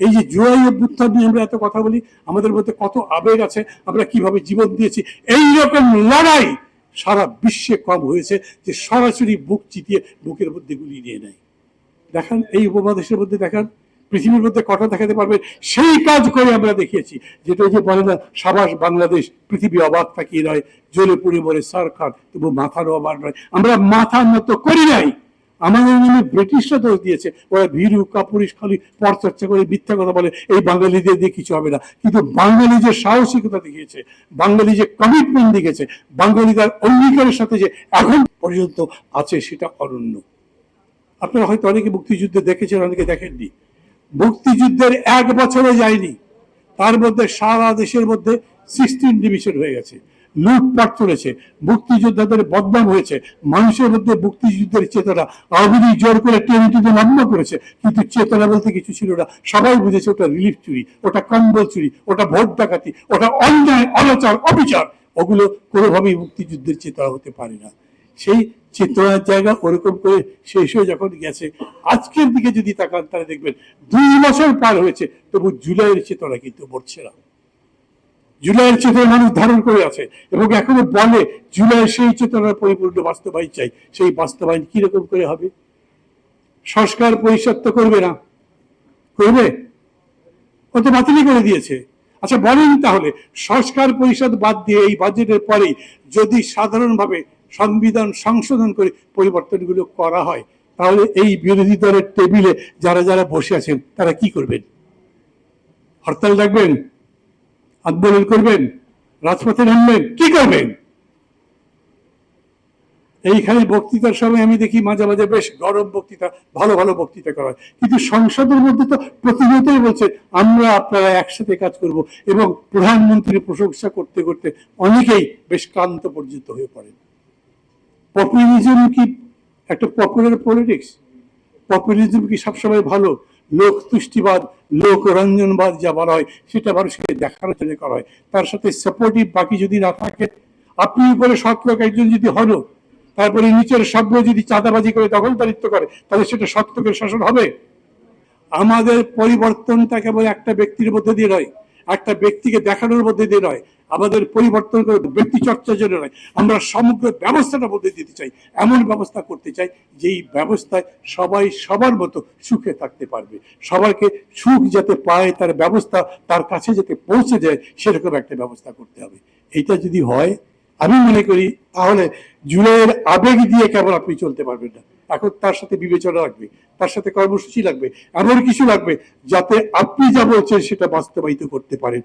এই যে জুলাই অভ্যুত্থান নিয়ে আমরা এত কথা বলি, আমাদের মধ্যে কত আবেগ আছে, আমরা কিভাবে জীবন দিয়েছি, এইরকম লড়াই সারা বিশ্বে কম হয়েছে যে সরাসরি বুক চিতিয়ে বুকের মধ্যে গুলি নিয়ে নেয়। দেখান এই উপমহাদেশের মধ্যে, দেখান পৃথিবীর মধ্যে কটা দেখাতে পারবে সেই কাজ করে আমরা দেখিয়েছি। যেটা যে বলে না, সাবাস বাংলাদেশ, পৃথিবী অবাক তাকিয়ে নয়, জ্বলে পুড়ে মরে সরকার তবু মাথারও অবাক নয়। আমরা মাথা নত করি নাই। আমাদের নামে ব্রিটিশরা দোষ দিয়েছে, ওরা ভীরু কাপুরুষ খালি পরচর্চা করে মিথ্যা কথা বলে, এই বাঙালিদের দিয়ে কিছু হবে না। কিন্তু বাঙালি যে সাহসিকতা দেখিয়েছে, বাঙালি যে কমিটমেন্ট দেখিয়েছে, বাঙালি তার অঙ্গীকারের সাথে যে এখন পর্যন্ত আছে, সেটা অনন্য। আপনারা হয়তো অনেকে মুক্তিযুদ্ধে দেখেছেন, অনেকে দেখেননি। মুক্তিযুদ্ধের 1 বছরে যায়নি, তার মধ্যে সারা দেশের মধ্যে 16 ডিভিশন হয়ে গেছে, লুটপাট চলেছে, মুক্তিযোদ্ধাদের বদনাম হয়েছে, মানুষের মধ্যে মুক্তিযুদ্ধের চেতনা, আওয়ামী লীগ জোর করে টেনে টেনে নাম্য করেছে, কিন্তু চেতনা বলতে কিছু ছিল না। সবাই বুঝেছে ওটা রিলিফ চুরি, ওটা কম্বল চুরি, ওটা ভোট ডাকাতি, ওটা অন্যায় অনাচার অবিচার। ওগুলো কোনোভাবেই মুক্তিযুদ্ধের চেতনা হতে পারে না। সেই চেতনার জায়গা ওরকম করে শেষ হয়ে যখন গেছে, আজকের দিকে যদি তাকান তাহলে দেখবেন 2 বছর পার হয়েছে, তবু জুলাইয়ের চেতনা কিন্তু মরছে না। জুলাইয়ের চেতনা মানুষ ধারণ করে আছে এবং এখনো বলে জুলাই সেই চেতনার পরিপূর্ণ বাস্তবায়ন চাই। সেই বাস্তবায়ন কিরকম করে হবে? সংস্কার পরিষদ তো করবে না, করবে? ও তো বাতিলই করে দিয়েছে। আচ্ছা বলেন তাহলে, সংস্কার পরিষদ বাদ দিয়ে এই বাজেটের পরেই যদি সাধারণভাবে সংবিধান সংশোধন করে পরিবর্তনগুলো করা হয়, তাহলে এই বিরোধী দলের টেবিলে যারা যারা বসে আছেন তারা কি করবেন? হরতাল ডাকবেন, আন্দোলন করবেন, রাজপথে নামবেন, কি করবেন? এইখানে বক্তৃতার সময় আমি দেখি মাঝে মাঝে বেশ গরম বক্তৃতা, ভালো ভালো বক্তৃতা করা হয়, কিন্তু সংসদের মধ্যে তো প্রতিনিয়তই বলছে আমরা আপনারা একসাথে কাজ করব, এবং প্রধানমন্ত্রীর প্রশংসা করতে করতে অনেকেই বেশ ক্লান্ত পর্যন্ত হয়ে পড়েন। পপুলিজম কি একটা পপুলার পলিটিক্স? পপুলিজম কি সবসময় ভালো? লোক তুষ্টিবাদ, লোক রঞ্জনবাদ যা বলা হয়, সেটা মানুষকে দেখানোর জন্য করা হয়। তার সাথে সাপোর্টিভ বাকি যদি না থাকে, আপনি উপরে সৎ লোক একজন যদি হন, তারপরে নিচের সবগুলো যদি চাঁদাবাজি করে দখলদারিত্ব করে, তাহলে সেটা সৎ লোকের শাসন হবে? আমাদের পরিবর্তনটা কেবল একটা ব্যক্তির মধ্যে দিয়ে নয়, একটা ব্যক্তিকে দেখানোর মধ্যে দিয়ে নয়, আমাদের পরিবর্তন করে ব্যক্তি চর্চার জন্য নয়, আমরা সমগ্র ব্যবস্থাটা বদলে দিতে চাই। এমন ব্যবস্থা করতে চাই যেই ব্যবস্থায় সবাই সবার মতো সুখে থাকতে পারবে, সবাইকে সুখ যাতে পায়, তার ব্যবস্থা তার কাছে যাতে পৌঁছে যায়, সেরকম একটা ব্যবস্থা করতে হবে। এইটা যদি হয়, আমি মনে করি তাহলে জুলাইয়ের আবেগ দিয়ে কেবল আপনি চলতে পারবেন না। এখন তার সাথে বিবেচনা লাগবে, তার সাথে কর্মসূচি লাগবে, এমন কিছু লাগবে যাতে আপনি যা বলছেন সেটা বাস্তবায়িত করতে পারেন।